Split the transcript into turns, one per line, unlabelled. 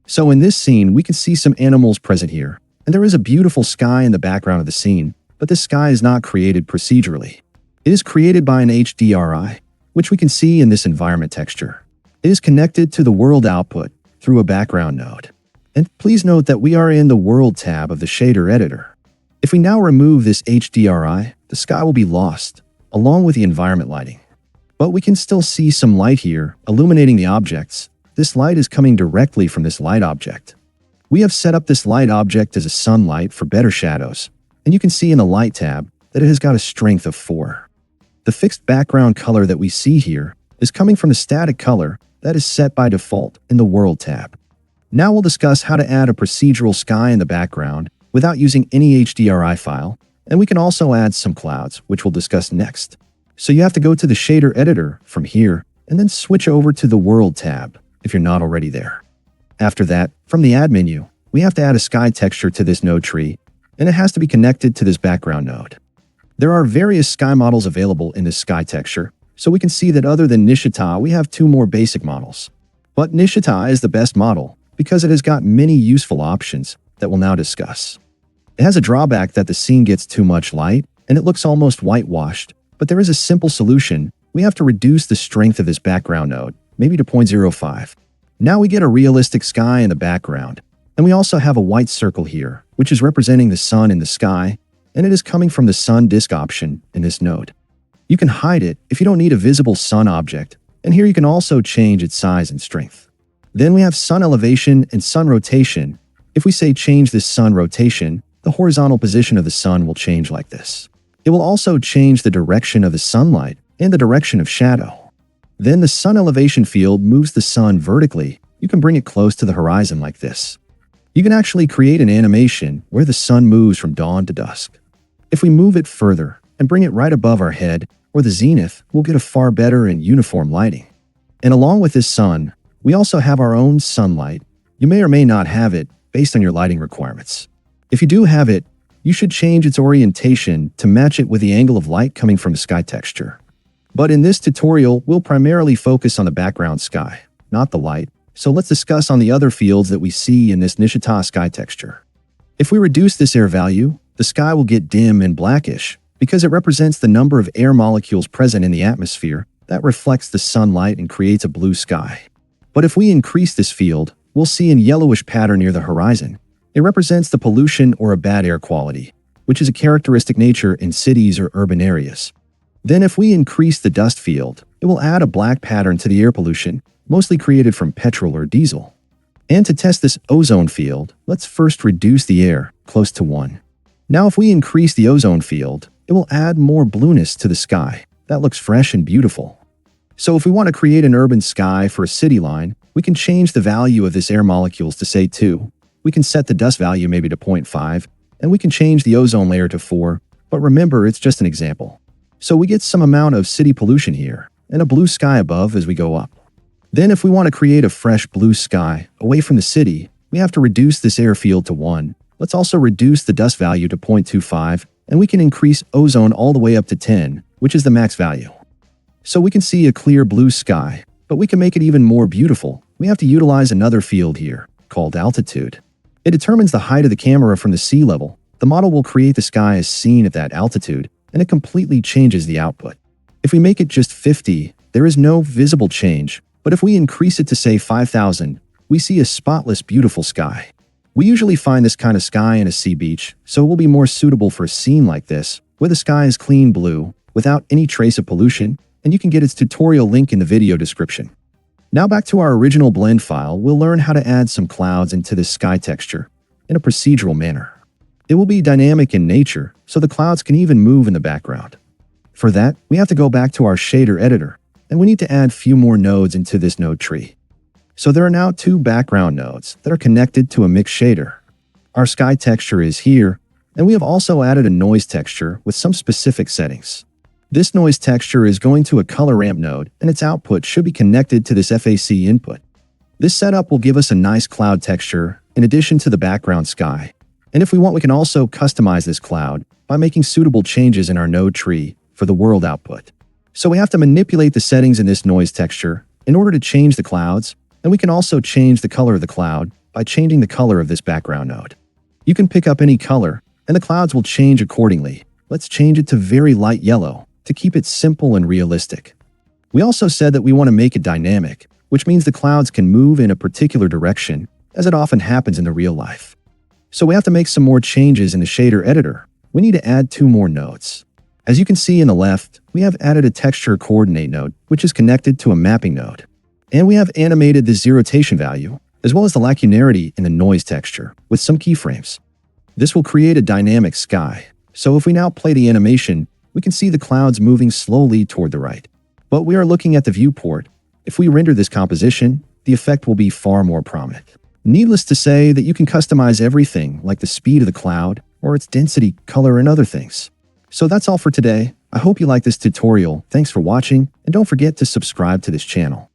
So in this scene, we can see some animals present here, and there is a beautiful sky in the background of the scene, but this sky is not created procedurally. It is created by an HDRI, which we can see in this environment texture. It is connected to the world output through a background node. And please note that we are in the World tab of the shader editor. If we now remove this HDRI, the sky will be lost, along with the environment lighting. But we can still see some light here, illuminating the objects. This light is coming directly from this light object. We have set up this light object as a sunlight for better shadows, and you can see in the Light tab that it has got a strength of 4. The fixed background color that we see here is coming from the static color that is set by default in the World tab. Now we'll discuss how to add a procedural sky in the background without using any HDRI file, and we can also add some clouds, which we'll discuss next. So you have to go to the shader editor from here and then switch over to the World tab if you're not already there. After that, from the Add menu, we have to add a sky texture to this node tree, and it has to be connected to this background node. There are various sky models available in this sky texture, so we can see that other than Nishita, we have 2 more basic models. But Nishita is the best model because it has got many useful options that we'll now discuss. It has a drawback that the scene gets too much light and it looks almost whitewashed, but there is a simple solution. We have to reduce the strength of this background node, maybe to 0.05. Now we get a realistic sky in the background, and we also have a white circle here, which is representing the sun in the sky, and it is coming from the sun disk option in this node. You can hide it if you don't need a visible sun object, and here you can also change its size and strength. Then we have sun elevation and sun rotation. If we say change this sun rotation, the horizontal position of the sun will change like this. It will also change the direction of the sunlight and the direction of shadow. Then the sun elevation field moves the sun vertically. You can bring it close to the horizon like this. You can actually create an animation where the sun moves from dawn to dusk. If we move it further and bring it right above our head or the zenith, we'll get a far better and uniform lighting. And along with this sun, we also have our own sunlight. You may or may not have it based on your lighting requirements. If you do have it, you should change its orientation to match it with the angle of light coming from the sky texture. But in this tutorial, we'll primarily focus on the background sky, not the light. So let's discuss on the other fields that we see in this Nishita sky texture. If we reduce this air value, the sky will get dim and blackish because it represents the number of air molecules present in the atmosphere that reflects the sunlight and creates a blue sky. But if we increase this field, we'll see a yellowish pattern near the horizon. It represents the pollution or a bad air quality, which is a characteristic nature in cities or urban areas. Then if we increase the dust field, it will add a black pattern to the air pollution, mostly created from petrol or diesel. And to test this ozone field, let's first reduce the air close to 1. Now if we increase the ozone field, it will add more blueness to the sky. That looks fresh and beautiful. So if we want to create an urban sky for a city line, we can change the value of this air molecules to say 2. We can set the dust value maybe to 0.5, and we can change the ozone layer to 4, but remember it's just an example. So we get some amount of city pollution here, and a blue sky above as we go up. Then if we want to create a fresh blue sky away from the city, we have to reduce this air field to 1. Let's also reduce the dust value to 0.25, and we can increase ozone all the way up to 10, which is the max value. So we can see a clear blue sky, but we can make it even more beautiful. We have to utilize another field here, called altitude. It determines the height of the camera from the sea level. The model will create the sky as seen at that altitude, and it completely changes the output. If we make it just 50, there is no visible change, but if we increase it to say 5,000, we see a spotless, beautiful sky. We usually find this kind of sky in a sea beach, so it will be more suitable for a scene like this, where the sky is clean blue, without any trace of pollution, and you can get its tutorial link in the video description. Now back to our original blend file, we'll learn how to add some clouds into this sky texture in a procedural manner. It will be dynamic in nature, so the clouds can even move in the background. For that, we have to go back to our shader editor, and we need to add few more nodes into this node tree. So there are now 2 background nodes that are connected to a mixed shader. Our sky texture is here, and we have also added a noise texture with some specific settings. This noise texture is going to a color ramp node, and its output should be connected to this FAC input. This setup will give us a nice cloud texture in addition to the background sky. And if we want, we can also customize this cloud by making suitable changes in our node tree for the world output. So we have to manipulate the settings in this noise texture in order to change the clouds, and we can also change the color of the cloud by changing the color of this background node. You can pick up any color, and the clouds will change accordingly. Let's change it to very light yellow to keep it simple and realistic. We also said that we want to make it dynamic, which means the clouds can move in a particular direction, as it often happens in the real life. So we have to make some more changes in the shader editor. We need to add 2 more nodes. As you can see in the left, we have added a texture coordinate node, which is connected to a mapping node. And we have animated the rotation value, as well as the linearity in the noise texture, with some keyframes. This will create a dynamic sky. So if we now play the animation, we can see the clouds moving slowly toward the right. But we are looking at the viewport. If we render this composition, the effect will be far more prominent. Needless to say that you can customize everything like the speed of the cloud, or its density, color, and other things. So that's all for today. I hope you like this tutorial. Thanks for watching, and don't forget to subscribe to this channel.